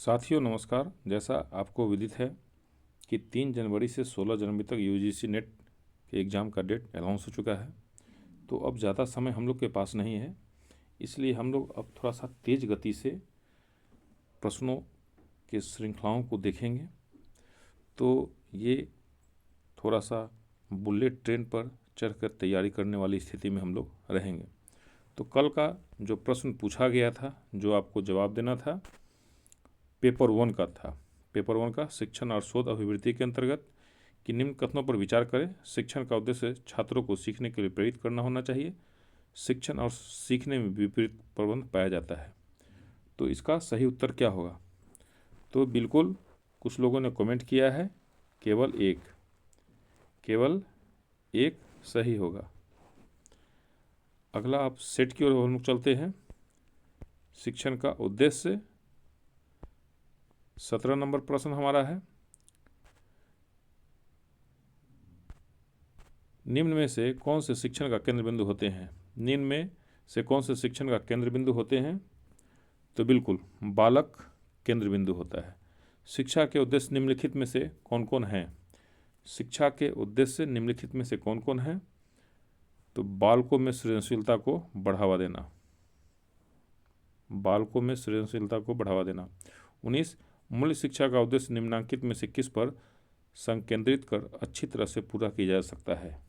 साथियों नमस्कार। जैसा आपको विदित है कि 3 जनवरी से 16 जनवरी तक यूजीसी नेट के एग्ज़ाम का डेट अनाउंस हो चुका है। तो अब ज़्यादा समय हम लोग के पास नहीं है, इसलिए हम लोग अब थोड़ा सा तेज़ गति से प्रश्नों के श्रृंखलाओं को देखेंगे। तो ये थोड़ा सा बुलेट ट्रेन पर चढ़कर तैयारी करने वाली स्थिति में हम लोग रहेंगे। तो कल का जो प्रश्न पूछा गया था, जो आपको जवाब देना था, पेपर 1 का था। पेपर 1 का शिक्षण और शोध अभिवृद्धि के अंतर्गत कि निम्न कथनों पर विचार करें। शिक्षण का उद्देश्य छात्रों को सीखने के लिए प्रेरित करना होना चाहिए। शिक्षण और सीखने में विपरीत प्रबंध पाया जाता है। तो इसका सही उत्तर क्या होगा? तो बिल्कुल कुछ लोगों ने कमेंट किया है केवल एक सही होगा। अगला आप सेट की ओर हम लोग चलते हैं। शिक्षण का उद्देश्य 17 नंबर प्रश्न हमारा है। निम्न में से कौन से शिक्षण का केंद्र बिंदु होते हैं? निम्न में से कौन से शिक्षण का केंद्र बिंदु होते हैं? तो बिल्कुल बालक केंद्र बिंदु होता है। शिक्षा के उद्देश्य निम्नलिखित में से कौन कौन हैं? शिक्षा के उद्देश्य निम्नलिखित में से कौन कौन है? तो बालकों में सृजनशीलता को बढ़ावा देना। बालकों में सृजनशीलता को बढ़ावा देना। 19 मूल्य शिक्षा का उद्देश्य निम्नांकित में से किस पर संकेंद्रित कर अच्छी तरह से पूरा किया जा सकता है?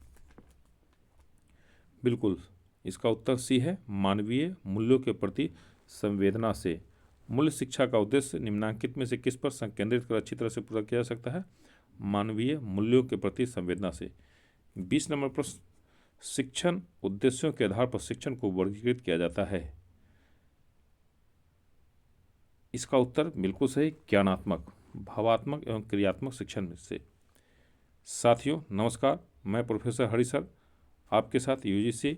बिल्कुल इसका उत्तर सी है, मानवीय मूल्यों के प्रति संवेदना से। मूल्य शिक्षा का उद्देश्य निम्नांकित में से किस पर संकेंद्रित कर अच्छी तरह से पूरा किया जा सकता है? मानवीय मूल्यों के प्रति संवेदना से। 20 नंबर प्रश्न, शिक्षण उद्देश्यों के आधार पर शिक्षण को वर्गीकृत किया जाता है। इसका उत्तर बिल्कुल सही, ज्ञानात्मक, भावात्मक एवं क्रियात्मक शिक्षण से। साथियों नमस्कार, मैं प्रोफेसर हरि सर आपके साथ यूजीसी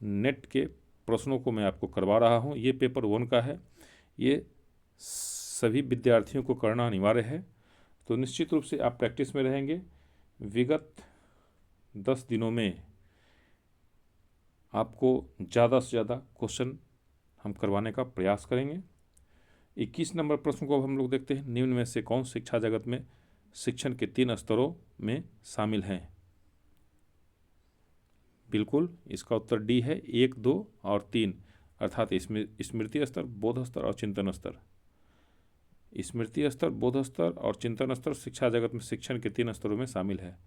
नेट के प्रश्नों को मैं आपको करवा रहा हूं। ये पेपर 1 का है। ये सभी विद्यार्थियों को करना अनिवार्य है। तो निश्चित रूप से आप प्रैक्टिस में रहेंगे। विगत 10 दिनों में आपको ज़्यादा से ज़्यादा क्वेश्चन हम करवाने का प्रयास करेंगे। 21 नंबर प्रश्न को हम लोग देखते हैं। निम्न में से कौन शिक्षा जगत में शिक्षण के 3 स्तरों में शामिल हैं? बिल्कुल इसका उत्तर डी है, 1, 2 और 3, अर्थात स्मृति स्तर, बोध स्तर और चिंतन स्तर। स्मृति स्तर, बोध स्तर और चिंतन स्तर शिक्षा जगत में शिक्षण के 3 स्तरों में शामिल है।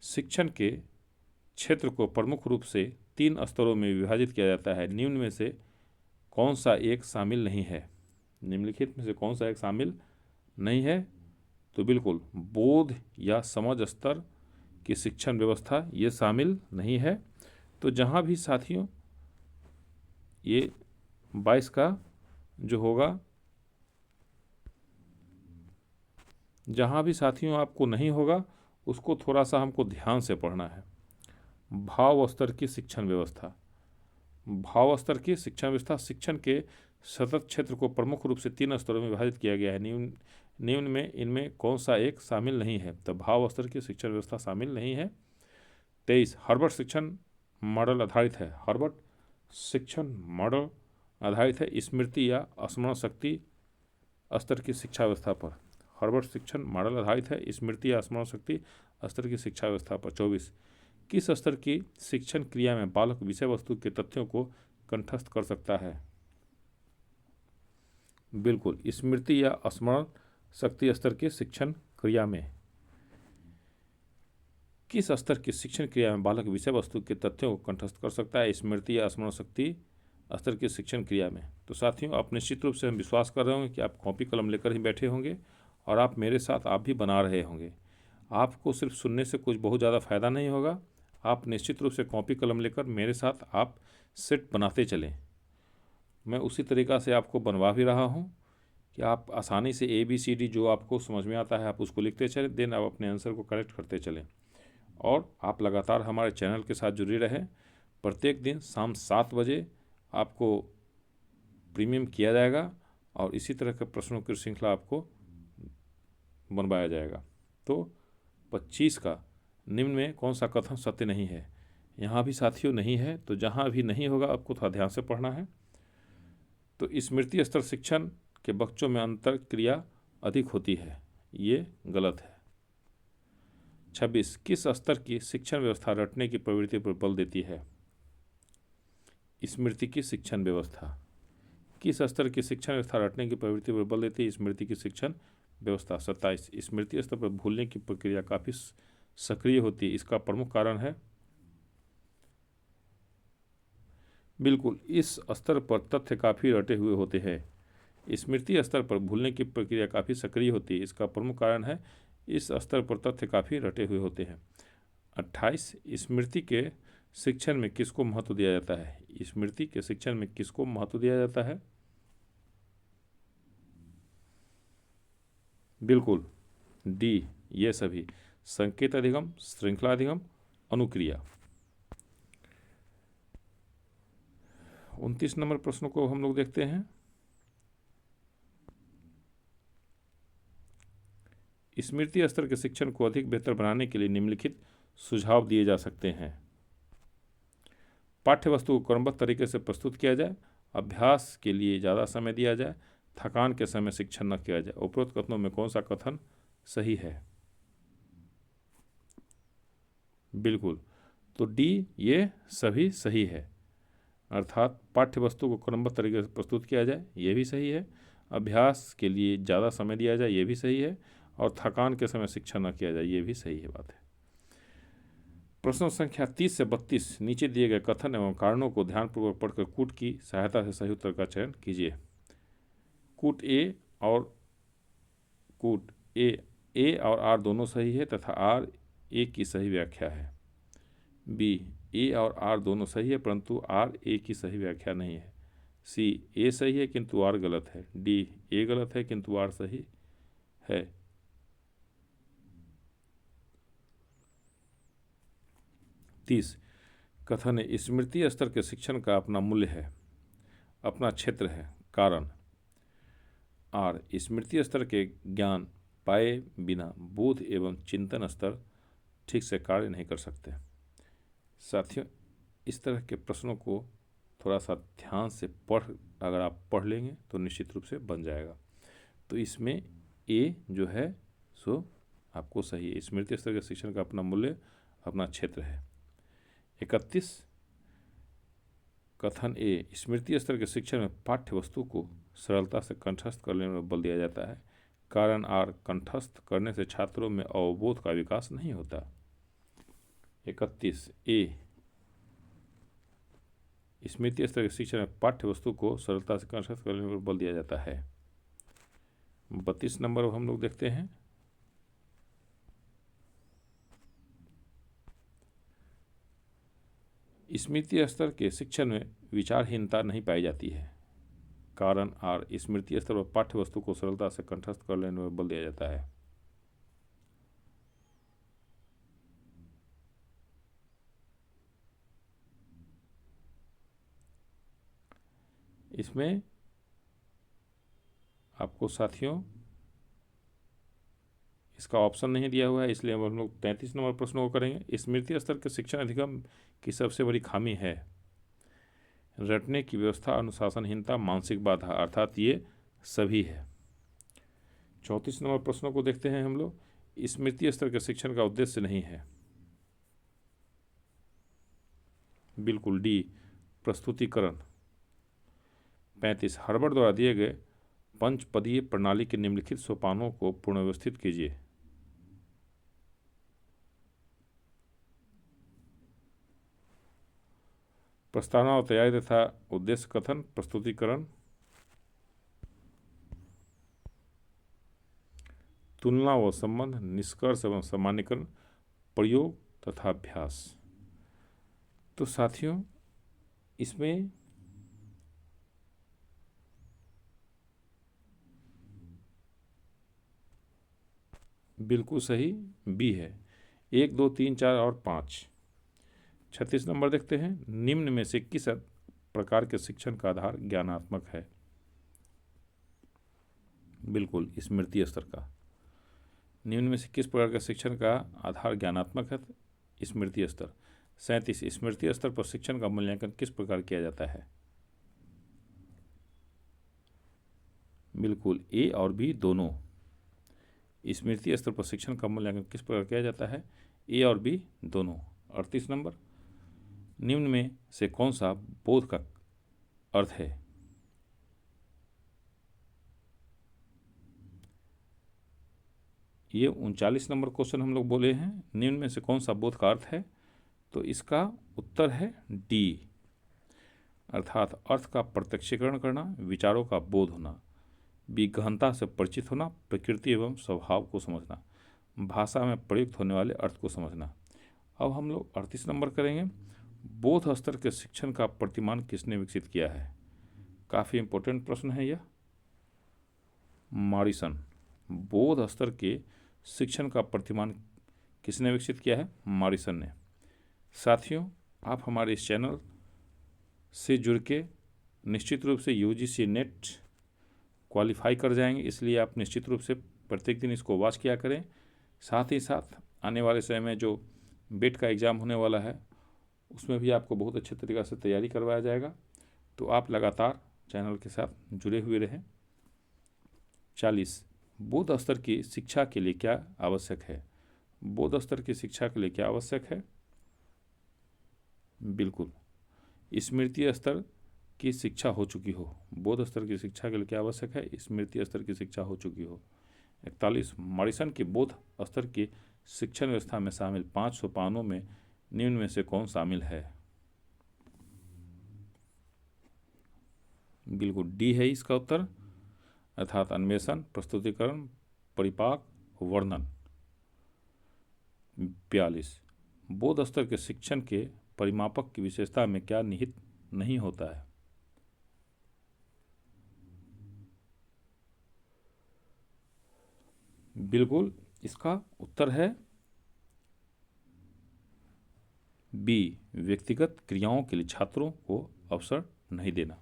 शिक्षण के क्षेत्र को प्रमुख रूप से 3 स्तरों में विभाजित किया जाता है। निम्न में से कौन सा एक शामिल नहीं है? निम्नलिखित में से कौन सा एक शामिल नहीं है? तो बिल्कुल बोध या समझ स्तर की शिक्षण व्यवस्था ये शामिल नहीं है। तो जहाँ भी साथियों ये 22 का जो होगा, जहाँ भी साथियों आपको नहीं होगा उसको थोड़ा सा हमको ध्यान से पढ़ना है। भाव स्तर की शिक्षण व्यवस्था। भाव स्तर की शिक्षण व्यवस्था शिक्षण के सतत क्षेत्र को प्रमुख रूप से 3 स्तरों में विभाजित किया गया है। निम्न में इनमें कौन सा एक शामिल नहीं है? तो भाव स्तर की शिक्षण व्यवस्था शामिल नहीं है। 23 हर्बर्ट शिक्षण मॉडल आधारित है। हर्बर्ट शिक्षण मॉडल आधारित है स्मृति या स्मरण शक्ति स्तर की शिक्षा व्यवस्था पर। हर्बर्ट शिक्षण मॉडल आधारित है स्मृति या स्मरण शक्ति स्तर की शिक्षा व्यवस्था पर। 24 किस स्तर की शिक्षण क्रिया में बालक विषय वस्तु के तथ्यों को कंठस्थ कर सकता है? बिल्कुल स्मृति या स्मरण शक्ति स्तर की शिक्षण क्रिया में। किस स्तर की शिक्षण क्रिया में बालक विषय वस्तु के तथ्यों को कंठस्थ कर सकता है? स्मृति या स्मरण शक्ति स्तर की शिक्षण क्रिया में। तो साथियों आप निश्चित रूप से हम विश्वास कर रहे होंगे कि आप कॉपी कलम लेकर ही बैठे होंगे और आप मेरे साथ आप भी बना रहे होंगे। आपको सिर्फ सुनने से कुछ बहुत ज़्यादा फ़ायदा नहीं होगा। आप निश्चित रूप से कॉपी कलम लेकर मेरे साथ आप सेट बनाते चलें। मैं उसी तरीक़ा से आपको बनवा भी रहा हूँ कि आप आसानी से ABCD जो आपको समझ में आता है आप उसको लिखते चलें, देन आप अपने आंसर को करेक्ट करते चलें। और आप लगातार हमारे चैनल के साथ जुड़े रहें। प्रत्येक दिन शाम 7 बजे आपको प्रीमियम किया जाएगा और इसी तरह के प्रश्नों की श्रृंखला आपको बनवाया जाएगा। तो 25 का निम्न में कौन सा कथन सत्य नहीं है? यहाँ भी साथियों नहीं है, तो जहाँ भी नहीं होगा आपको थोड़ा ध्यान से पढ़ना है। तो स्मृति स्तर शिक्षण के बच्चों में अंतर क्रिया अधिक होती है, ये गलत है। 26 किस स्तर की शिक्षण व्यवस्था रटने की प्रवृत्ति पर बल देती है? स्मृति की शिक्षण व्यवस्था। किस स्तर की शिक्षण व्यवस्था रटने की प्रवृत्ति पर बल देती है? स्मृति की शिक्षण व्यवस्था। 27 स्मृति स्तर पर भूलने की प्रक्रिया काफ़ी सक्रिय होती है, इसका प्रमुख कारण है? बिल्कुल, इस स्तर पर तथ्य काफ़ी रटे हुए होते हैं। स्मृति स्तर पर भूलने की प्रक्रिया काफ़ी सक्रिय होती है, इसका प्रमुख कारण है इस स्तर पर तथ्य काफ़ी रटे हुए होते हैं। 28 स्मृति के शिक्षण में किसको महत्व दिया जाता है? स्मृति के शिक्षण में किसको महत्व दिया जाता है? बिल्कुल डी, ये सभी। संकेत अधिगम, श्रृंखला अधिगम, अनुक्रिया। 29 नंबर प्रश्न को हम लोग देखते हैं। स्मृति स्तर के शिक्षण को अधिक बेहतर बनाने के लिए निम्नलिखित सुझाव दिए जा सकते हैं। पाठ्य वस्तु को क्रमबद्ध तरीके से प्रस्तुत किया जाए, अभ्यास के लिए ज़्यादा समय दिया जाए, थकान के समय शिक्षण न किया जाए। उपरोक्त कथनों में कौन सा कथन सही है? बिल्कुल, तो डी, ये सभी सही है। अर्थात पाठ्य वस्तु को क्रमबद्ध तरीके से प्रस्तुत किया जाए, ये भी सही है। अभ्यास के लिए ज़्यादा समय दिया जाए, ये भी सही है। और थकान के समय शिक्षण न किया जाए, ये भी सही है बात है। प्रश्न संख्या 30 से 32 नीचे दिए गए कथन एवं कारणों को ध्यानपूर्वक पढ़कर कूट की सहायता से सही उत्तर का चयन कीजिए। कूट ए और आर दोनों सही है तथा आर ए की सही व्याख्या है। बी, ए और आर दोनों सही है परंतु आर ए की सही व्याख्या नहीं है। सी, ए सही है किंतु आर गलत है। डी, ए गलत है किंतु आर सही है। तीस कथन है स्मृति स्तर के शिक्षण का अपना मूल्य है, अपना क्षेत्र है। कारण आर, स्मृति स्तर के ज्ञान पाए बिना बोध एवं चिंतन स्तर ठीक से कार्य नहीं कर सकते। साथियों, इस तरह के प्रश्नों को थोड़ा सा ध्यान से अगर आप पढ़ लेंगे तो निश्चित रूप से बन जाएगा। तो इसमें ए जो है सो आपको सही है। स्मृति स्तर के शिक्षण का अपना मूल्य, अपना क्षेत्र है। 31 कथन ए स्मृति स्तर के शिक्षण में पाठ्य वस्तु को सरलता से कंठस्थ करने में बल दिया जाता है। कारण आर, कंठस्थ करने से छात्रों में अवबोध का विकास नहीं होता। 31 ए स्मृति स्तर के शिक्षण में पाठ्य वस्तु को सरलता से कंठस्थ करने पर बल दिया जाता है। 32 नंबर हम लोग देखते हैं। स्मृति स्तर के शिक्षण में विचारहीनता नहीं पाई जाती है। कारण आर, स्मृति स्तर पर पाठ्य वस्तु को सरलता से कंठस्थ कर लेने में बल दिया जाता है। इसमें आपको साथियों इसका ऑप्शन नहीं दिया हुआ है, इसलिए हम लोग 33 नंबर प्रश्न को करेंगे। स्मृति स्तर के शिक्षण अधिगम की सबसे बड़ी खामी है रटने की व्यवस्था, अनुशासनहीनता, मानसिक बाधा, अर्थात ये सभी है। 34 नंबर प्रश्नों को देखते हैं हम लोग। स्मृति स्तर के शिक्षण का उद्देश्य नहीं है। बिल्कुल डी, प्रस्तुतिकरण। 35 हर्बर्ट द्वारा दिए गए पंचपदीय प्रणाली के निम्नलिखित सोपानों को पुनर्व्यवस्थित कीजिए। प्रस्तावना और तैयारी तथा उद्देश्य कथन, प्रस्तुतिकरण, तुलना व संबंध, निष्कर्ष एवं सामान्यीकरण, प्रयोग तथा अभ्यास। तो साथियों, इसमें बिल्कुल सही बी है। 1, 2, 3, 4 और 5। 36 नंबर देखते हैं। निम्न में से किस प्रकार के शिक्षण का आधार ज्ञानात्मक है? बिल्कुल स्मृति स्तर का। निम्न में से किस प्रकार के शिक्षण का आधार ज्ञानात्मक है? स्मृति स्तर। 37 स्मृति स्तर पर शिक्षण का मूल्यांकन किस प्रकार किया जाता है? बिल्कुल, ए और बी दोनों। स्मृति स्तर पर शिक्षण का मूल्यांकन किस प्रकार किया जाता है? ए और बी दोनों। 38 नंबर, निम्न में से कौन सा बोध का अर्थ है? ये 39 नंबर क्वेश्चन हम लोग बोले हैं, निम्न में से कौन सा बोध का अर्थ है? तो इसका उत्तर है डी, अर्थात अर्थ का प्रत्यक्षीकरण करना, विचारों का बोध होना, बी गहनता से परिचित होना, प्रकृति एवं स्वभाव को समझना, भाषा में प्रयुक्त होने वाले अर्थ को समझना। अब हम लोग 38 नंबर करेंगे, बोध स्तर के शिक्षण का प्रतिमान किसने विकसित किया है? काफ़ी इंपॉर्टेंट प्रश्न है यह। मॉरिसन। बोध स्तर के शिक्षण का प्रतिमान किसने विकसित किया है? मॉरिसन ने। साथियों, आप हमारे इस चैनल से जुड़ के निश्चित रूप से यूजीसी नेट क्वालिफाई कर जाएंगे, इसलिए आप निश्चित रूप से प्रत्येक दिन इसको वॉच किया करें। साथ ही साथ आने वाले समय में जो बेट का एग्ज़ाम होने वाला है उसमें भी आपको बहुत अच्छे तरीक़े से तैयारी करवाया जाएगा, तो आप लगातार चैनल के साथ जुड़े हुए रहें। 40, बोध स्तर की शिक्षा के लिए क्या आवश्यक है? बोध स्तर की शिक्षा के लिए क्या आवश्यक है? बिल्कुल, स्मृति स्तर की शिक्षा हो चुकी हो। बोध स्तर की शिक्षा के लिए क्या आवश्यक है? स्मृति स्तर की शिक्षा हो चुकी हो। 41, मॉरिसन की बोध स्तर की शिक्षण व्यवस्था में शामिल 5 सोपानों में निम्न में से कौन शामिल है? बिल्कुल, डी है इसका उत्तर, अर्थात अन्वेषण, प्रस्तुतिकरण, परिपाक, वर्णन। 42, बोध स्तर के शिक्षण के परिमापक की विशेषता में क्या निहित नहीं होता है? बिल्कुल, इसका उत्तर है बी, व्यक्तिगत क्रियाओं के लिए छात्रों को अवसर नहीं देना।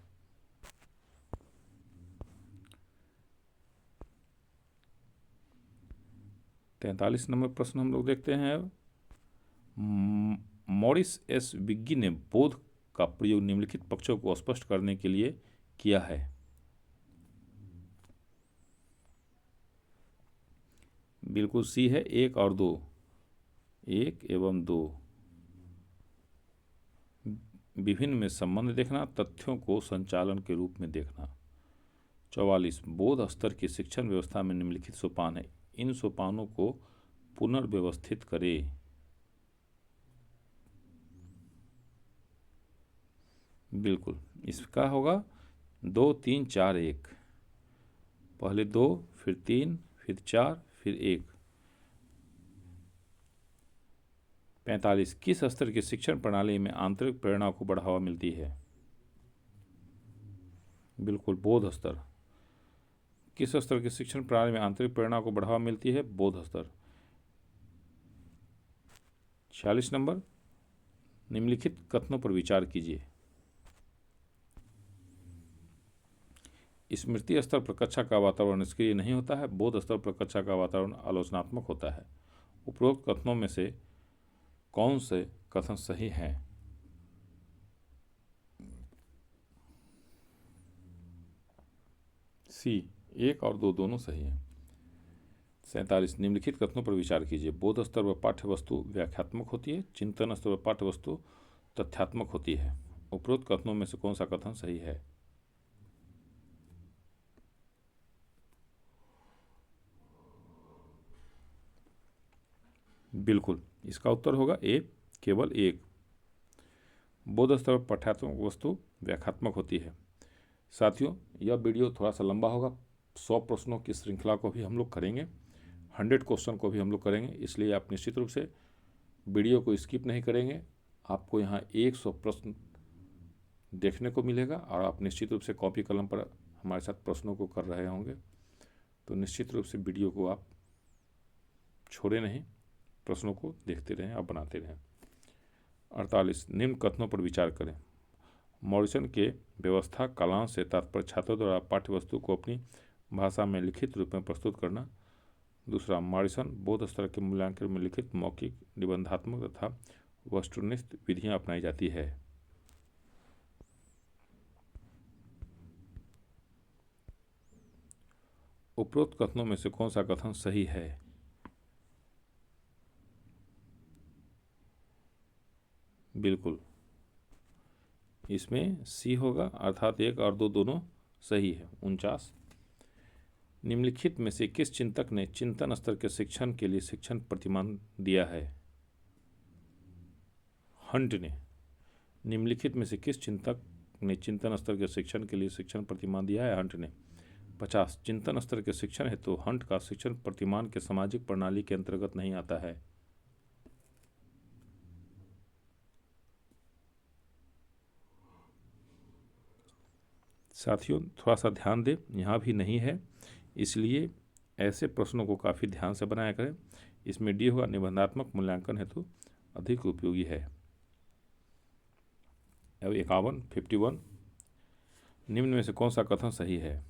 तैंतालीस नंबर प्रश्न हम लोग देखते हैं अब। मॉरिस एस बिग्गी ने बोध का प्रयोग निम्नलिखित पक्षों को स्पष्ट करने के लिए किया है? बिल्कुल, सी है 1 और 2, 1 एवं 2। विभिन्न में संबंध देखना, तथ्यों को संचालन के रूप में देखना। 44, बोध स्तर की शिक्षण व्यवस्था में निम्नलिखित सोपान है, इन सोपानों को पुनर्व्यवस्थित करें। बिल्कुल, इसका होगा 2 3 4 1, पहले 2 फिर 3 फिर 4 फिर 1। 45, किस स्तर की शिक्षण प्रणाली में आंतरिक प्रेरणा को बढ़ावा मिलती है? बिल्कुल, बोध स्तर। किस स्तर की शिक्षण प्रणाली में आंतरिक प्रेरणा को बढ़ावा मिलती है? बोध स्तर। 46 नंबर, निम्नलिखित कथनों पर विचार कीजिए। स्मृति स्तर पर कक्षा का वातावरण निष्क्रिय नहीं होता है, बोध स्तर पर कक्षा का वातावरण आलोचनात्मक होता है। उपरोक्त कथनों में से कौन से कथन सही हैं? सी, 1 और 2 दोनों सही हैं। 47, निम्नलिखित कथनों पर विचार कीजिए। बोध स्तर पर पाठ्य वस्तु व्याख्यात्मक होती है, चिंतन स्तर पर पाठ्य वस्तु तथ्यात्मक होती है। उपरोक्त कथनों में से कौन सा कथन सही है? बिल्कुल, इसका उत्तर होगा ए, केवल 1। बोध स्तर पर पाठ्यात्मक वस्तु व्याख्यात्मक होती है। साथियों, यह वीडियो थोड़ा सा लंबा होगा, 100 प्रश्नों की श्रृंखला को भी हम लोग करेंगे, 100 क्वेश्चन को भी हम लोग करेंगे, इसलिए आप निश्चित रूप से वीडियो को स्किप नहीं करेंगे। आपको यहाँ 100 प्रश्न देखने को मिलेगा और आप निश्चित रूप से कॉपी कलम पर हमारे साथ प्रश्नों को कर रहे होंगे, तो निश्चित रूप से वीडियो को आप छोड़े नहीं, प्रश्नों को देखते रहें और बनाते रहें। 48, निम्न कथनों पर विचार करें। मॉरिसन के व्यवस्था कालांश से तात्पर्य छात्रों द्वारा पाठ्य वस्तु को अपनी भाषा में लिखित रूप में प्रस्तुत करना। दूसरा, मॉरिसन बोध स्तर के मूल्यांकन में लिखित, मौखिक, निबंधात्मक तथा वस्तुनिष्ठ विधियां अपनाई जाती है। उपरोक्त कथनों में से कौन सा कथन सही है? बिल्कुल, इसमें सी होगा, अर्थात 1 और 2 दोनों सही है। 49, निम्नलिखित में से किस चिंतक ने चिंतन स्तर के शिक्षण के लिए शिक्षण प्रतिमान दिया है? हंट ने। निम्नलिखित में से किस चिंतक ने चिंतन स्तर के शिक्षण के लिए शिक्षण प्रतिमान दिया है? हंट ने। 50, चिंतन स्तर के शिक्षण हेतु हंट का शिक्षण प्रतिमान के सामाजिक प्रणाली के अंतर्गत नहीं आता है। साथियों थोड़ा सा ध्यान दें, यहाँ भी नहीं है, इसलिए ऐसे प्रश्नों को काफ़ी ध्यान से बनाया करें। इसमें डी होगा, निबंधात्मक मूल्यांकन हेतु अधिक उपयोगी है। अब 51, 51, निम्न में से कौन सा कथन सही है?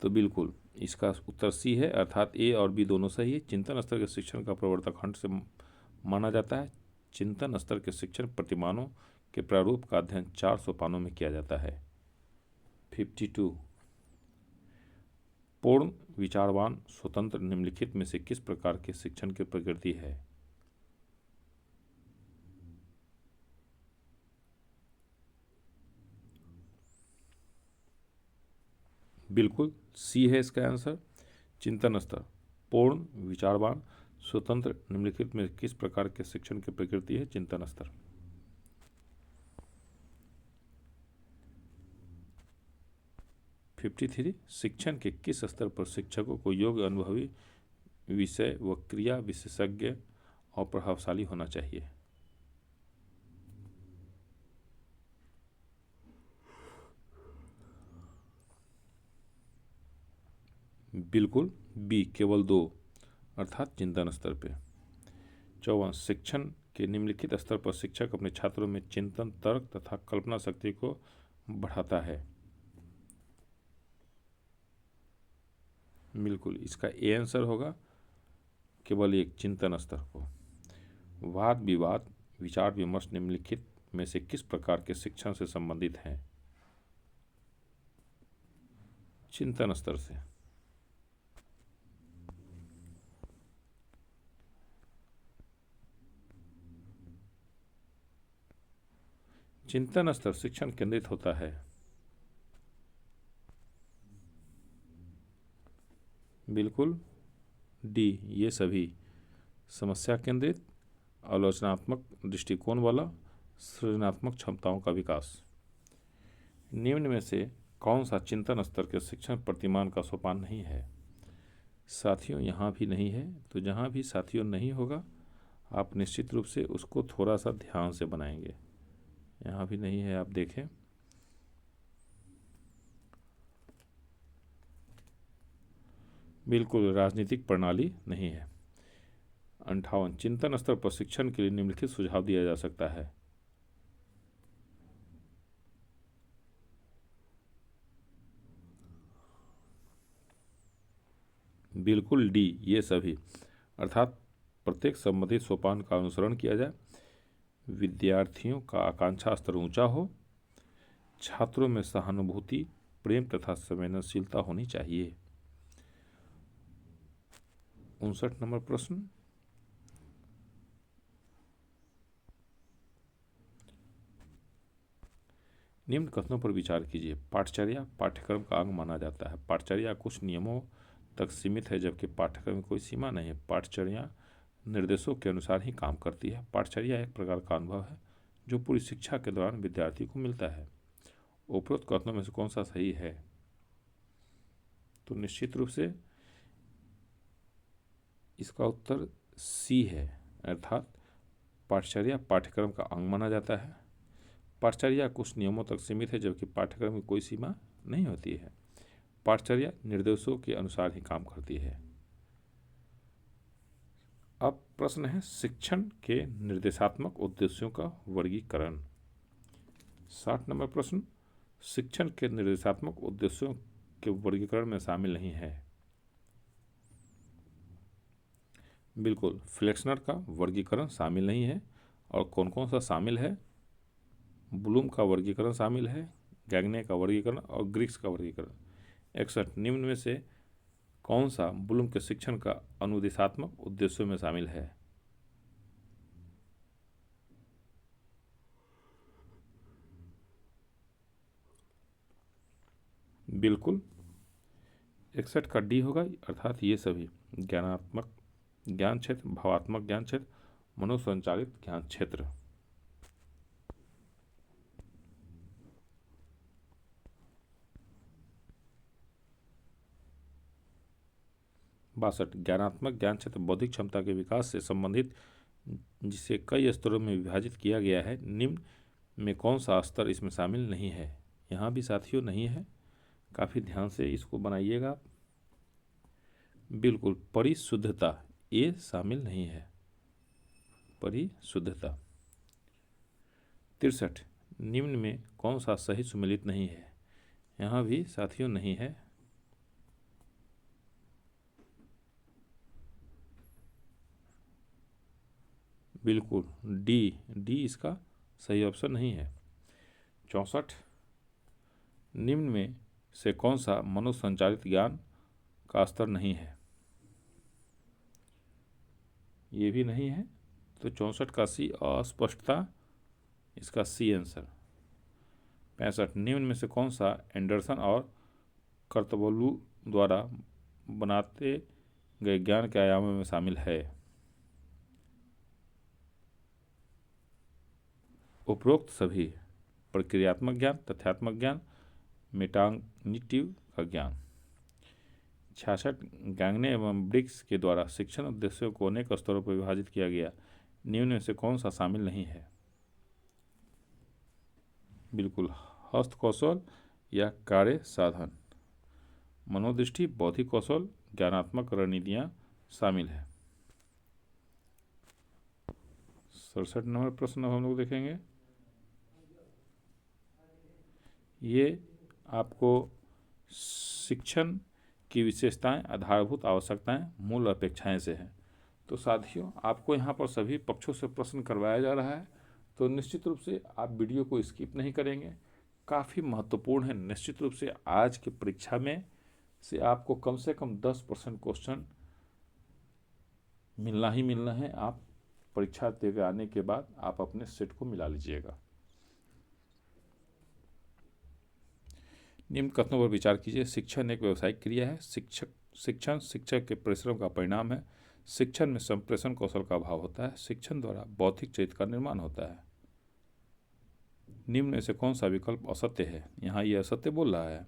तो बिल्कुल इसका उत्तर सी है, अर्थात ए और बी दोनों सही है। चिंतन स्तर के शिक्षण का प्रवर्तक हंट से माना जाता है। चिंतन स्तर के शिक्षण प्रतिमानों के प्रारूप का अध्ययन 4 सोपानों में किया जाता है। 52, पूर्ण विचारवान स्वतंत्र निम्नलिखित में से किस प्रकार के शिक्षण की प्रकृति है? बिल्कुल सी है इसका आंसर। चिंतन स्तर पूर्ण विचारवान स्वतंत्र निम्नलिखित में किस प्रकार के शिक्षण की प्रकृति है? चिंतन स्तर। 53, शिक्षण के किस स्तर पर शिक्षकों को योग्य अनुभवी विषय व क्रिया विशेषज्ञ और प्रभावशाली होना चाहिए? बिल्कुल बी, केवल 2, अर्थात चिंतन स्तर पे। 54, शिक्षण के निम्नलिखित स्तर पर शिक्षक अपने छात्रों में चिंतन, तर्क तथा कल्पना शक्ति को बढ़ाता है। बिल्कुल इसका ए आंसर होगा, केवल एक, चिंतन स्तर को। वाद विवाद विचार विमर्श निम्नलिखित में से किस प्रकार के शिक्षण से संबंधित हैं? चिंतन स्तर से। चिंतन स्तर शिक्षण केंद्रित होता है। बिल्कुल डी, ये सभी समस्या केंद्रित, आलोचनात्मक दृष्टिकोण वाला, सृजनात्मक क्षमताओं का विकास। निम्न में से कौन सा चिंतन स्तर के शिक्षण प्रतिमान का सोपान नहीं है? साथियों यहाँ भी नहीं है, तो जहाँ भी साथियों नहीं होगा आप निश्चित रूप से उसको थोड़ा सा ध्यान से बनाएंगे। यहाँ भी नहीं है, आप देखें। बिल्कुल राजनीतिक प्रणाली नहीं है। 58, चिंतन स्तर पर शिक्षण के लिए निम्नलिखित सुझाव दिया जा सकता है। बिल्कुल डी, ये सभी, अर्थात प्रत्येक संबंधित सोपान का अनुसरण किया जाए, विद्यार्थियों का आकांक्षा स्तर ऊंचा हो, छात्रों में सहानुभूति, प्रेम तथा संवेदनशीलता होनी चाहिए। 59 नंबर प्रश्न, निम्न कथनों पर विचार कीजिए। पाठचर्या पाठ्यक्रम का अंग माना जाता है। पाठचर्या कुछ नियमों तक सीमित है, जबकि पाठ्यक्रम में कोई सीमा नहीं है। पाठचर्या निर्देशों के अनुसार ही काम करती है। पाठचर्या एक प्रकार का अनुभव है जो पूरी शिक्षा के दौरान विद्यार्थी को मिलता है। उपरोक्त कथनों में से कौन सा सही है? तो निश्चित रूप से इसका उत्तर सी है, अर्थात पाठचर्या पाठ्यक्रम का अंग माना जाता है। पाठचर्या कुछ नियमों तक सीमित है, जबकि पाठ्यक्रम में कोई सीमा नहीं होती है। पाठचर्या निर्देशों के अनुसार ही काम करती है। अब प्रश्न है शिक्षण के निर्देशात्मक उद्देश्यों का वर्गीकरण। 60 नंबर प्रश्न, शिक्षण के निर्देशात्मक उद्देश्यों के वर्गीकरण में शामिल नहीं है। बिल्कुल फ्लेक्सनर का वर्गीकरण शामिल नहीं है। और कौन कौन सा शामिल है? ब्लूम का वर्गीकरण शामिल है, गैगने का वर्गीकरण और ग्रिक्स का वर्गीकरण। 61 निम्न में से कौन सा ब्लूम के शिक्षण का अनुदेशात्मक उद्देश्यों में शामिल है? बिल्कुल 61 का डी होगा, अर्थात ये सभी ज्ञानात्मक ज्ञान क्षेत्र, भावात्मक ज्ञान क्षेत्र, मनोसंचालित ज्ञान क्षेत्र। बासठ ज्ञानात्मक ज्ञान क्षेत्र बौद्धिक क्षमता के विकास से संबंधित जिसे कई स्तरों में विभाजित किया गया है, निम्न में कौन सा स्तर इसमें शामिल नहीं है? यहाँ भी साथियों नहीं है, काफ़ी ध्यान से इसको बनाइएगा। बिल्कुल परिशुद्धता ये शामिल नहीं है, परिशुद्धता। 63 निम्न में कौन सा सही सुमेलित नहीं है? यहाँ भी साथियों नहीं है। बिल्कुल डी इसका सही ऑप्शन नहीं है। 64 निम्न में से कौन सा मनोसंचालित ज्ञान का स्तर नहीं है? ये भी नहीं है, तो 64 का सी अस्पष्टता, इसका सी आंसर। 65 निम्न में से कौन सा एंडरसन और कर्तबोलू द्वारा बनाते गए ज्ञान के आयामों में शामिल है? उपरोक्त सभी प्रक्रियात्मक ज्ञान, तथ्यात्मक ज्ञान, मेटाकॉग्निटिव का ज्ञान। 66 गैंगने एवं ब्रिग्स के द्वारा शिक्षण उद्देश्यों को अनेक स्तरों पर विभाजित किया गया, निम्न में से कौन सा शामिल नहीं है? बिल्कुल हस्त कौशल या कार्य साधन, मनोदृष्टि, बौद्धिक कौशल, ज्ञानात्मक रणनीतियाँ शामिल है। 67 नंबर प्रश्न हम लोग देखेंगे। ये आपको शिक्षण की विशेषताएं, आधारभूत आवश्यकताएं, मूल अपेक्षाएं से है। तो साथियों आपको यहाँ पर सभी पक्षों से प्रश्न करवाया जा रहा है, तो निश्चित रूप से आप वीडियो को स्किप नहीं करेंगे, काफ़ी महत्वपूर्ण है। निश्चित रूप से आज की परीक्षा में से आपको कम से कम 10% क्वेश्चन मिलना ही मिलना है। आप परीक्षा देकर आने के बाद आप अपने सेट को मिला लीजिएगा। निम्न कथनों पर विचार कीजिए। शिक्षण एक व्यावसायिक क्रिया है। शिक्षण शिक्षक के परिश्रम का परिणाम है। शिक्षण में संप्रेषण कौशल का अभाव होता है। शिक्षण द्वारा बौद्धिक चरित्र का निर्माण होता है। निम्न में से कौन सा विकल्प असत्य है? यहाँ ये असत्य बोल रहा है,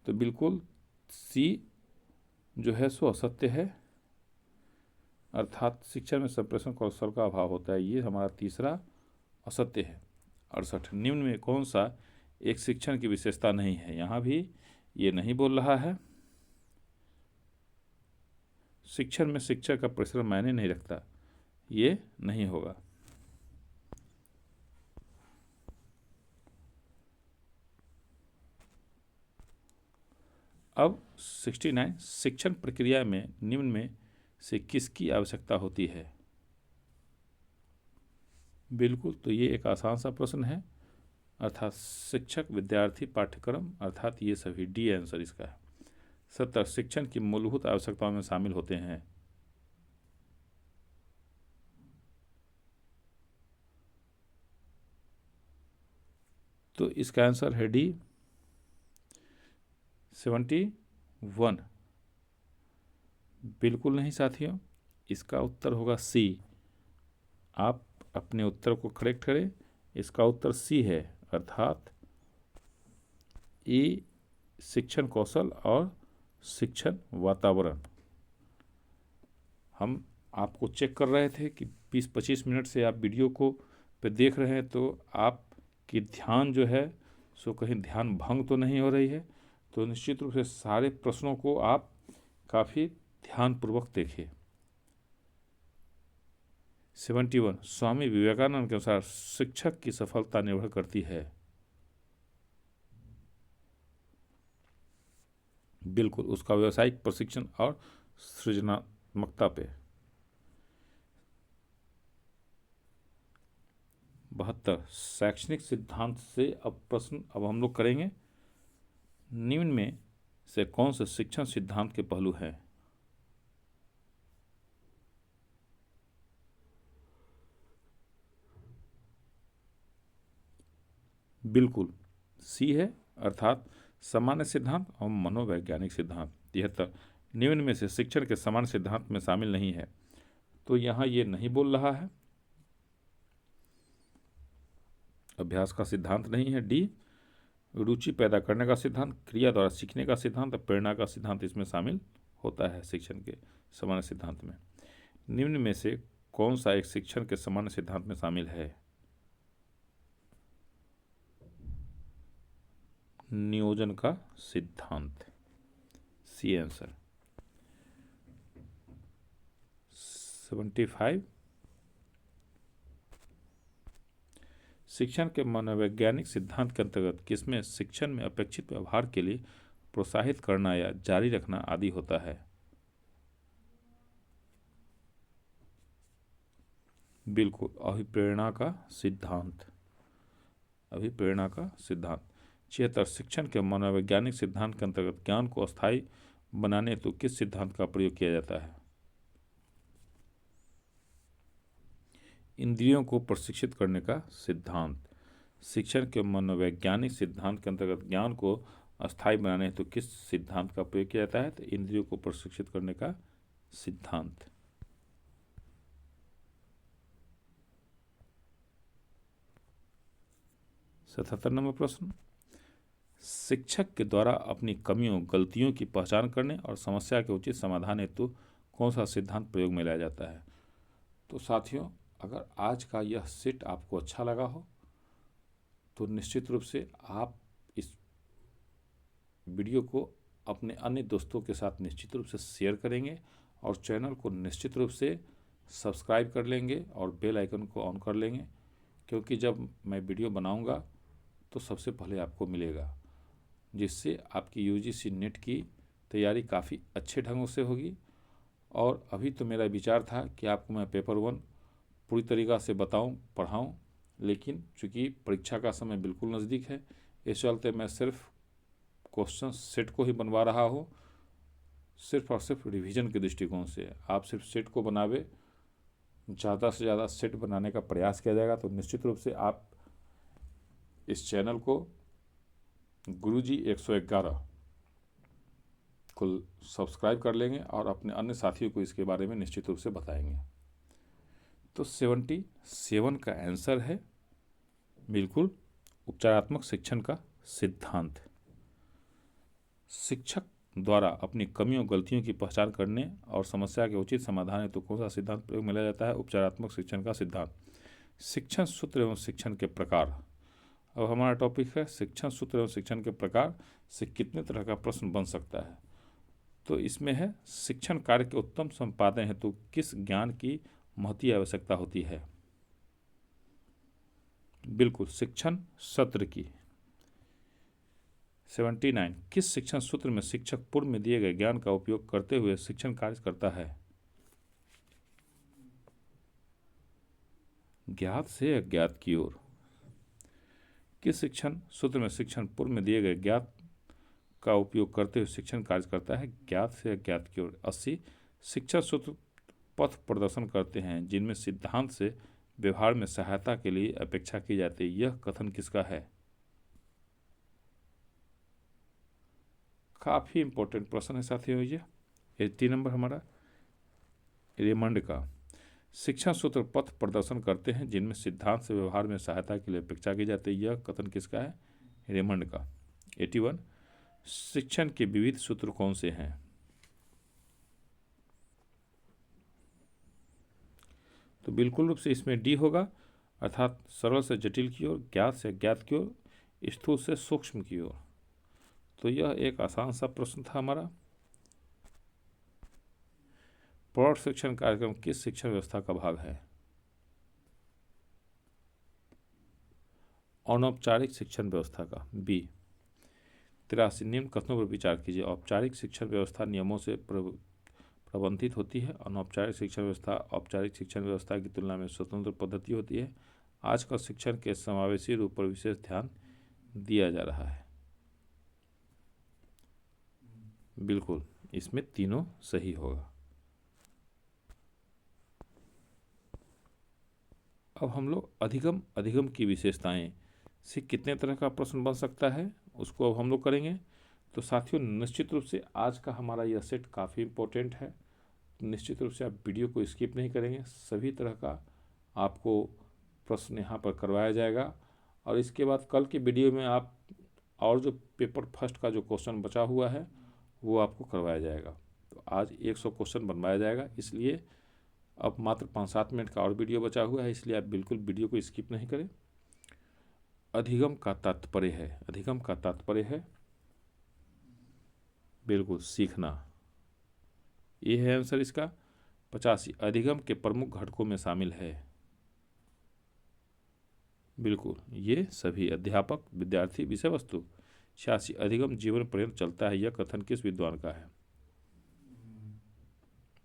तो बिल्कुल सी जो है सो असत्य है, अर्थात शिक्षण में संप्रेषण कौशल का अभाव होता है, ये हमारा तीसरा असत्य है। 68 निम्न में कौन सा एक शिक्षण की विशेषता नहीं है? यहाँ भी ये नहीं बोल रहा है। शिक्षण में शिक्षक का परिश्रम मायने नहीं रखता, ये नहीं होगा। अब 69 शिक्षण प्रक्रिया में निम्न में से किसकी आवश्यकता होती है? बिल्कुल, तो ये एक आसान सा प्रश्न है, अर्थात शिक्षक, विद्यार्थी, पाठ्यक्रम, अर्थात ये सभी डी आंसर इसका है। 70 शिक्षण की मूलभूत आवश्यकताओं में शामिल होते हैं। तो इसका आंसर है डी 71। बिल्कुल नहीं साथियों, इसका उत्तर होगा सी। आप अपने उत्तर को करेक्ट करें, इसका उत्तर सी है, अर्थात ए शिक्षण कौशल और शिक्षण वातावरण। हम आपको चेक कर रहे थे कि 20-25 मिनट से आप वीडियो को पे देख रहे हैं, तो आपकी ध्यान जो है सो कहीं ध्यान भंग तो नहीं हो रही है। तो निश्चित रूप से सारे प्रश्नों को आप काफ़ी ध्यानपूर्वक देखिए। 71 स्वामी विवेकानंद के अनुसार शिक्षक की सफलता निर्भर करती है। बिल्कुल उसका व्यावसायिक प्रशिक्षण और सृजनात्मकता पे। 72 शैक्षणिक सिद्धांत से अब प्रश्न अब हम लोग करेंगे। निम्न में से कौन से शिक्षण सिद्धांत के पहलू हैं? बिल्कुल सी है, अर्थात सामान्य सिद्धांत और मनोवैज्ञानिक सिद्धांत। 73 निम्न में से शिक्षण के सामान्य सिद्धांत में शामिल नहीं है, तो यहाँ ये नहीं बोल रहा है। अभ्यास का सिद्धांत नहीं है। डी रुचि पैदा करने का सिद्धांत, क्रिया द्वारा सीखने का सिद्धांत और प्रेरणा का सिद्धांत इसमें शामिल होता है शिक्षण के सामान्य सिद्धांत में। निम्न में से कौन सा एक शिक्षण के सामान्य सिद्धांत में शामिल है? नियोजन का सिद्धांत, सी आंसर। 75 शिक्षण के मनोवैज्ञानिक सिद्धांत के अंतर्गत किसमें शिक्षण में अपेक्षित व्यवहार के लिए प्रोत्साहित करना या जारी रखना आदि होता है? बिल्कुल अभिप्रेरणा का सिद्धांत, अभिप्रेरणा का सिद्धांत। 76 शिक्षण के मनोवैज्ञानिक सिद्धांत के अंतर्गत ज्ञान को अस्थायी बनाने हेतु किस सिद्धांत का प्रयोग किया जाता है? इंद्रियों को प्रशिक्षित करने का सिद्धांत। शिक्षण के मनोवैज्ञानिक सिद्धांत के अंतर्गत ज्ञान को अस्थायी बनाने हेतु किस सिद्धांत का प्रयोग किया जाता है? तो इंद्रियों को प्रशिक्षित करने का सिद्धांत। 77 नंबर प्रश्न, शिक्षक के द्वारा अपनी कमियों गलतियों की पहचान करने और समस्या के उचित समाधान हेतु कौन सा सिद्धांत प्रयोग में लाया जाता है? तो साथियों, अगर आज का यह सेट आपको अच्छा लगा हो तो निश्चित रूप से आप इस वीडियो को अपने अन्य दोस्तों के साथ निश्चित रूप से शेयर करेंगे और चैनल को निश्चित रूप से सब्सक्राइब कर लेंगे और बेल आइकन को ऑन कर लेंगे, क्योंकि जब मैं वीडियो बनाऊंगा तो सबसे पहले आपको मिलेगा, जिससे आपकी यूजीसी नेट की तैयारी काफ़ी अच्छे ढंगों से होगी। और अभी तो मेरा विचार था कि आपको मैं पेपर 1 पूरी तरीक़ा से बताऊं, पढ़ाऊं, लेकिन चूँकि परीक्षा का समय बिल्कुल नज़दीक है, इस चलते मैं सिर्फ क्वेश्चन सेट को ही बनवा रहा हूँ, सिर्फ और सिर्फ रिवीजन के दृष्टिकोण से। आप सिर्फ सेट को बनावे, ज़्यादा से ज़्यादा सेट बनाने का प्रयास किया जाएगा, तो निश्चित रूप से आप इस चैनल को गुरुजी 111 को सब्सक्राइब कर लेंगे और अपने अन्य साथियों को इसके बारे में निश्चित रूप से बताएंगे। तो 77 का आंसर है बिल्कुल उपचारात्मक शिक्षण का सिद्धांत। शिक्षक द्वारा अपनी कमियों गलतियों की पहचान करने और समस्या के उचित समाधान हेतु कौन सा सिद्धांत प्रयोग में लाया जाता है? उपचारात्मक शिक्षण का सिद्धांत। शिक्षण सूत्र एवं शिक्षण के प्रकार। अब हमारा टॉपिक है शिक्षण सूत्र एवं शिक्षण के प्रकार से कितने तरह का प्रश्न बन सकता है। तो इसमें है शिक्षण कार्य के उत्तम संपादन हेतु किस ज्ञान की महती आवश्यकता होती है? बिल्कुल शिक्षण सत्र की। 79 किस शिक्षण सूत्र में शिक्षक पूर्व में दिए गए ज्ञान का उपयोग करते हुए शिक्षण कार्य करता है? ज्ञात से अज्ञात की ओर। किस शिक्षण सूत्र में शिक्षण पूर्व में दिए गए ज्ञात का उपयोग करते हुए शिक्षण कार्य करता है? ज्ञात से अज्ञात की ओर। 80 शिक्षण सूत्र पथ प्रदर्शन करते हैं जिनमें सिद्धांत से व्यवहार में सहायता के लिए अपेक्षा की जाती है, यह कथन किसका है? काफ़ी इंपॉर्टेंट प्रश्न है साथियों ये। 80 नंबर हमारा रेमंड का। शिक्षण सूत्र पथ प्रदर्शन करते हैं जिनमें सिद्धांत से व्यवहार में सहायता के लिए अपेक्षा की जाती है, यह कथन किसका है? रेमंड का। 81 शिक्षण के विविध सूत्र कौन से हैं? तो बिल्कुल रूप से इसमें डी होगा, अर्थात सरल से जटिल की ओर, ज्ञात से अज्ञात की ओर, स्थूल से सूक्ष्म की ओर। तो यह एक आसान सा प्रश्न था हमारा। प्रौढ़ शिक्षण कार्यक्रम किस शिक्षण व्यवस्था का भाग है? अनौपचारिक शिक्षण व्यवस्था का। बी। 83 निम्न कथनों पर विचार कीजिए। औपचारिक शिक्षण व्यवस्था नियमों से प्रबंधित होती है। अनौपचारिक शिक्षण व्यवस्था औपचारिक शिक्षण व्यवस्था की तुलना में स्वतंत्र पद्धति होती है। आजकल शिक्षण के समावेशी रूप पर विशेष ध्यान दिया जा रहा है। बिल्कुल, इसमें तीनों सही होगा। अब हम लोग अधिगम अधिगम की विशेषताएं से कितने तरह का प्रश्न बन सकता है उसको अब हम लोग करेंगे। तो साथियों, निश्चित रूप से आज का हमारा यह सेट काफ़ी इम्पोर्टेंट है। निश्चित रूप से आप वीडियो को स्किप नहीं करेंगे, सभी तरह का आपको प्रश्न यहाँ पर करवाया जाएगा। और इसके बाद कल की वीडियो में आप और जो पेपर फर्स्ट का जो क्वेश्चन बचा हुआ है वो आपको करवाया जाएगा। तो आज 100 क्वेश्चन बनवाया जाएगा, इसलिए अब मात्र 5-7 मिनट का और वीडियो बचा हुआ है, इसलिए आप बिल्कुल वीडियो को स्किप नहीं करें। अधिगम का तात्पर्य है, अधिगम का तात्पर्य है बिल्कुल सीखना, ये है आंसर इसका। 85 अधिगम के प्रमुख घटकों में शामिल है, बिल्कुल ये सभी अध्यापक, विद्यार्थी, विषय वस्तु। 86 अधिगम जीवन पर्यंत चलता है, यह कथन किस विद्वान का है?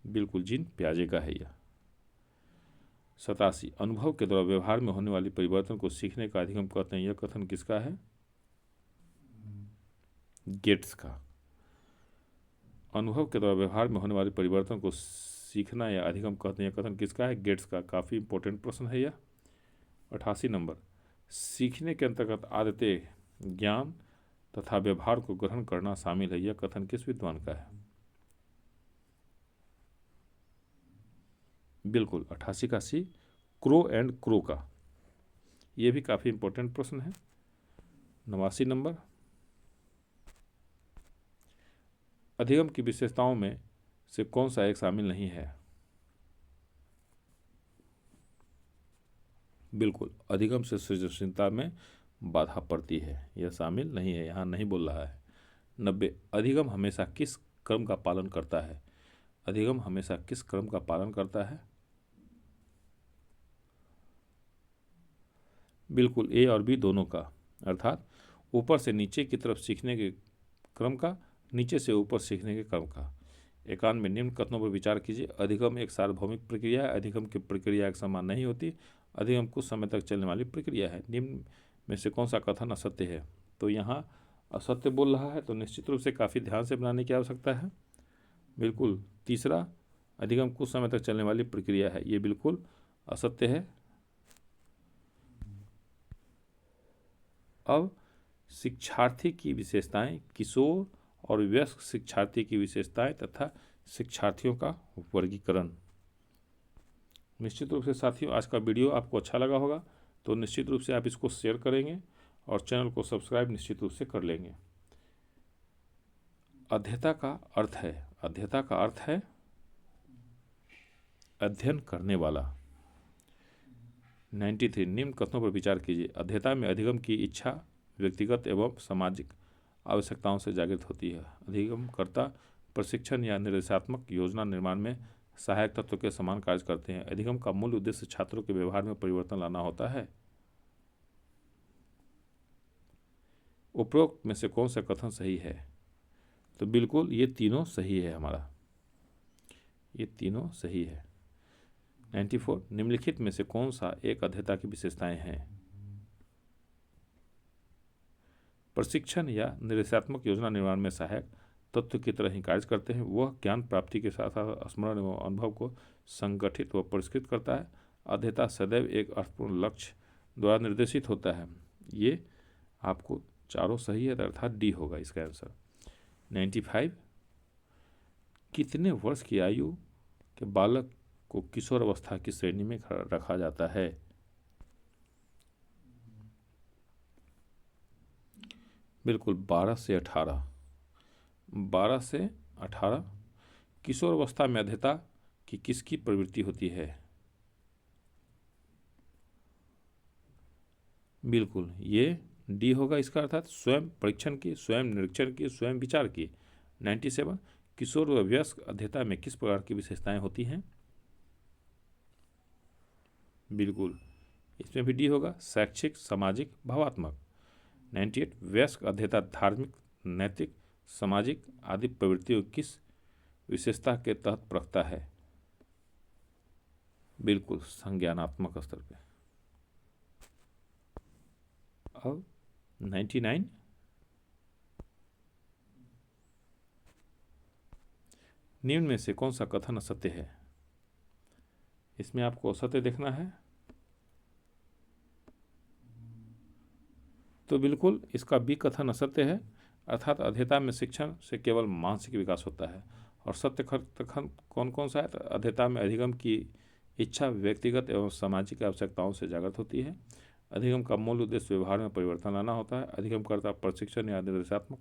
बिल्कुल जीन पियाजे का है यह। 87 अनुभव के द्वारा व्यवहार में होने वाली परिवर्तन को सीखने का अधिगम कहते हैं, यह कथन किसका है? गेट्स का। अनुभव के द्वारा व्यवहार में होने वाले परिवर्तन को सीखना या अधिगम कहते हैं, यह कथन किसका है? गेट्स का। काफ़ी इंपॉर्टेंट प्रश्न है यह। 88 नंबर, सीखने के अंतर्गत आदतें, ज्ञान तथा व्यवहार को ग्रहण करना शामिल है, यह कथन किस विद्वान का है? बिल्कुल 88 का सी, क्रो एंड क्रो का। यह भी काफ़ी इंपॉर्टेंट प्रश्न है। 89 नंबर, अधिगम की विशेषताओं में से कौन सा एक शामिल नहीं है? बिल्कुल, अधिगम से सृजनशीलता में बाधा पड़ती है, यह शामिल नहीं है, यहाँ नहीं बोल रहा है। 90 अधिगम हमेशा किस क्रम का पालन करता है? अधिगम हमेशा किस क्रम का पालन करता है? बिल्कुल ए और बी दोनों का, अर्थात ऊपर से नीचे की तरफ सीखने के क्रम का, नीचे से ऊपर सीखने के क्रम का। 91 निम्न कथनों पर विचार कीजिए। अधिगम एक सार्वभौमिक प्रक्रिया है, अधिगम की प्रक्रिया एक समान नहीं होती, अधिगम कुछ समय तक चलने वाली प्रक्रिया है। निम्न में से कौन सा कथन असत्य है? तो यहाँ असत्य बोल रहा है, तो निश्चित रूप से काफ़ी ध्यान से बनाने की आवश्यकता है। बिल्कुल तीसरा, अधिगम कुछ समय तक चलने वाली प्रक्रिया है, ये बिल्कुल असत्य है। अब शिक्षार्थी की विशेषताएं, किशोर और वयस्क शिक्षार्थी की विशेषताएं तथा शिक्षार्थियों का वर्गीकरण। निश्चित रूप से साथियों, आज का वीडियो आपको अच्छा लगा होगा, तो निश्चित रूप से आप इसको शेयर करेंगे और चैनल को सब्सक्राइब निश्चित रूप से कर लेंगे। अध्येता का अर्थ है, अध्येता का अर्थ है अध्ययन करने वाला। 93 निम्न कथनों पर विचार कीजिए। अध्येता में अधिगम की इच्छा व्यक्तिगत एवं सामाजिक आवश्यकताओं से जागृत होती है। अधिगमकर्ता प्रशिक्षण या निर्देशात्मक योजना निर्माण में सहायक तत्व के समान कार्य करते हैं। अधिगम का मूल उद्देश्य छात्रों के व्यवहार में परिवर्तन लाना होता है। उपरोक्त में से कौन सा कथन सही है? तो बिल्कुल ये तीनों सही है, हमारा ये तीनों सही है। 94 निम्नलिखित में से कौन सा एक अध्येता की विशेषताएं हैं? प्रशिक्षण या निर्देशात्मक योजना निर्माण में सहायक तत्व की तरह ही कार्य करते हैं। वह ज्ञान प्राप्ति के साथ साथ स्मरण एवं अनुभव को संगठित व परिष्कृत करता है। अध्येता सदैव एक अर्थपूर्ण लक्ष्य द्वारा निर्देशित होता है। ये आपको चारों सही है, अर्थात डी होगा इसका आंसर। 95 कितने वर्ष की आयु के बालक को किशोर अवस्था की श्रेणी में रखा जाता है? बिल्कुल 12 से 18। 12 से 18 किशोर अवस्था में अध्येता की किसकी प्रवृत्ति होती है? बिल्कुल ये डी होगा इसका, अर्थात स्वयं परीक्षण की, स्वयं निरीक्षण की, स्वयं विचार की। 97 किशोर व वयस्क अध्येता में किस प्रकार की विशेषताएं होती हैं? बिल्कुल इसमें भी डी होगा, शैक्षिक, सामाजिक, भावात्मक। 98 वयस्क अध्येता धार्मिक, नैतिक, सामाजिक आदि प्रवृत्तियों किस विशेषता के तहत परखता है? बिल्कुल संज्ञानात्मक स्तर पे। अब 99 निम्न में से कौन सा कथन असत्य है? इसमें आपको असत्य देखना है, तो बिल्कुल इसका बी कथन असत्य है, अर्थात अध्येता में शिक्षण से केवल मानसिक विकास होता है। और सत्य कथन कौन कौन सा है? तो अध्येता में अधिगम की इच्छा व्यक्तिगत एवं सामाजिक आवश्यकताओं से जागृत होती है। अधिगम का मूल उद्देश्य व्यवहार में परिवर्तन लाना होता है। अधिगमकर्ता प्रशिक्षण या निर्देशात्मक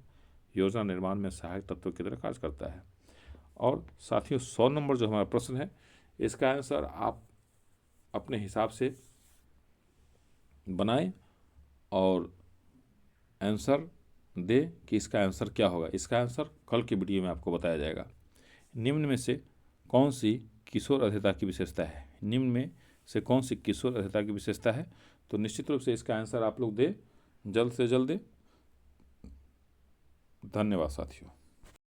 योजना निर्माण में सहायक तत्व की तरह कार्य करता है। और साथियों 100 नंबर जो हमारा प्रश्न है, इसका आंसर आप अपने हिसाब से बनाएं और आंसर दे कि इसका आंसर क्या होगा। इसका आंसर कल की वीडियो में आपको बताया जाएगा। निम्न में से कौन सी किशोर अध्येता की विशेषता है? निम्न में से कौन सी किशोर अध्येता की विशेषता है? तो निश्चित रूप से इसका आंसर आप लोग दे, जल्द से जल्द दे। धन्यवाद साथियों।